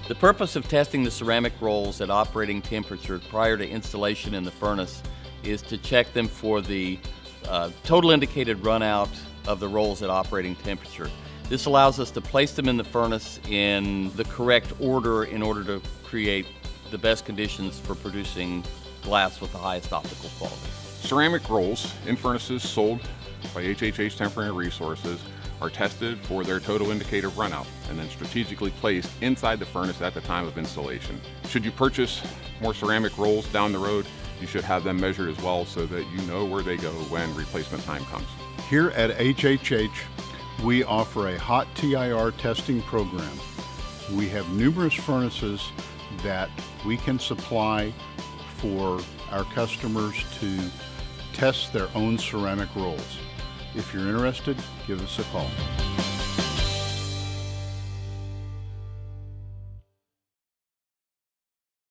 The purpose of testing the ceramic rolls at operating temperature prior to installation in the furnace is to check them for the total indicated runout of the rolls at operating temperature. This allows us to place them in the furnace in the correct order in order to create the best conditions for producing glass with the highest optical quality. Ceramic rolls in furnaces sold by HHH Tempering Resources are tested for their total indicator runout and then strategically placed inside the furnace at the time of installation. Should you purchase more ceramic rolls down the road, you should have them measured as well so that you know where they go when replacement time comes. Here at HHH, we offer a hot TIR testing program. We have numerous furnaces that we can supply for our customers to test their own ceramic rolls. If you're interested, give us a call.